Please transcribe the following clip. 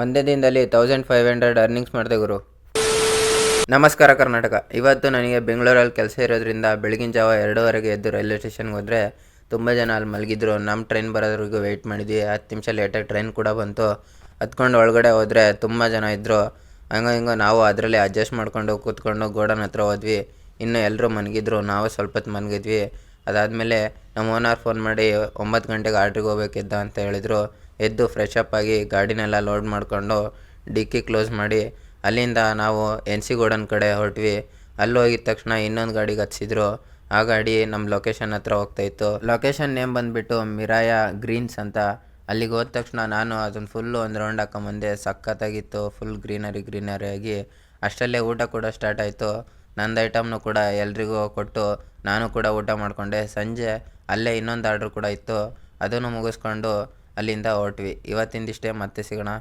ಒಂದೇ ದಿನದಲ್ಲಿ 1500 ಅರ್ನಿಂಗ್ಸ್ ಮಾಡಿದೆ ಗುರು. ನಮಸ್ಕಾರ ಕರ್ನಾಟಕ. ಇವತ್ತು ನನಗೆ ಬೆಂಗಳೂರಲ್ಲಿ ಕೆಲಸ ಇರೋದ್ರಿಂದ ಬೆಳಗಿನ ಜಾವ 2:30ಗೆ ಎದ್ದು ರೈಲ್ವೆ ಸ್ಟೇಷನ್ಗೆ ಹೋದರೆ ತುಂಬ ಜನ ಅಲ್ಲಿ ಮಲಗಿದ್ರು. ನಮ್ಮ ಟ್ರೈನ್ ಬರೋದ್ರಿಗೂ ವೆಯ್ಟ್ ಮಾಡಿದ್ವಿ. 10 ನಿಮಿಷ ಲೇಟಾಗಿ ಟ್ರೈನ್ ಕೂಡ ಬಂತು. ಹತ್ಕೊಂಡು ಒಳಗಡೆ ಹೋದರೆ ತುಂಬ ಜನ ಇದ್ದರು. ಹಂಗೋ ನಾವು ಅದರಲ್ಲಿ ಅಡ್ಜಸ್ಟ್ ಮಾಡ್ಕೊಂಡು ಕೂತ್ಕೊಂಡು ಗೋಡನ್ ಹತ್ರ ಹೋದ್ವಿ. ಇನ್ನು ಎಲ್ಲರೂ ಮಲಗಿದ್ರು, ನಾವು ಸ್ವಲ್ಪ ಹೊತ್ತು ಮಲಗಿದ್ವಿ. ಅದಾದಮೇಲೆ ನಮ್ಮ ಓನರ್ ಫೋನ್ ಮಾಡಿ 9 ಗಂಟೆಗೆ ಆರ್ಡ್ರಿಗೆ ಹೋಗ್ಬೇಕಿದ್ದ ಅಂತ ಹೇಳಿದರು. ಎದ್ದು ಫ್ರೆಶ್ ಅಪ್ ಆಗಿ ಗಾಡಿನೆಲ್ಲ ಲೋಡ್ ಮಾಡಿಕೊಂಡು ಡಿಕ್ಕಿ ಕ್ಲೋಸ್ ಮಾಡಿ ಅಲ್ಲಿಂದ ನಾವು NC ಗೋಡನ್ ಕಡೆ ಹೊರಟ್ವಿ. ಅಲ್ಲಿ ಹೋಗಿದ ತಕ್ಷಣ ಇನ್ನೊಂದು ಗಾಡಿಗೆ ಹತ್ತಿಸಿದ್ರು. ಆ ಗಾಡಿ ನಮ್ಮ ಲೊಕೇಶನ್ ಹತ್ರ ಹೋಗ್ತಾಯಿತ್ತು. ಲೊಕೇಶನ್ ನೇಮ್ ಬಂದುಬಿಟ್ಟು ಮಿರಾಯ ಗ್ರೀನ್ಸ್ ಅಂತ. ಅಲ್ಲಿಗೆ ಹೋದ ತಕ್ಷಣ ನಾನು ಅದನ್ನು ಫುಲ್ಲು ಒಂದು ರೌಂಡ್ ಹಾಕೊಂಬಂದೆ. ಸಖತ್ತಾಗಿತ್ತು, ಫುಲ್ ಗ್ರೀನರಿ ಆಗಿ. ಅಷ್ಟರಲ್ಲೇ ಊಟ ಕೂಡ ಸ್ಟಾರ್ಟ್ ಆಯಿತು. ನಂದು ಐಟಮ್ನು ಕೂಡ ಎಲ್ರಿಗೂ ಕೊಟ್ಟು ನಾನು ಕೂಡ ಊಟ ಮಾಡಿಕೊಂಡೆ. ಸಂಜೆ ಅಲ್ಲೇ ಇನ್ನೊಂದು ಆರ್ಡ್ರ್ ಕೂಡ ಇತ್ತು, ಅದನ್ನು ಮುಗಿಸ್ಕೊಂಡು ಅಲ್ಲಿಂದ ಹೊರಟ್ವಿ. ಇವತ್ತಿಂದಿಷ್ಟೇ, ಮತ್ತೆ ಸಿಗೋಣ.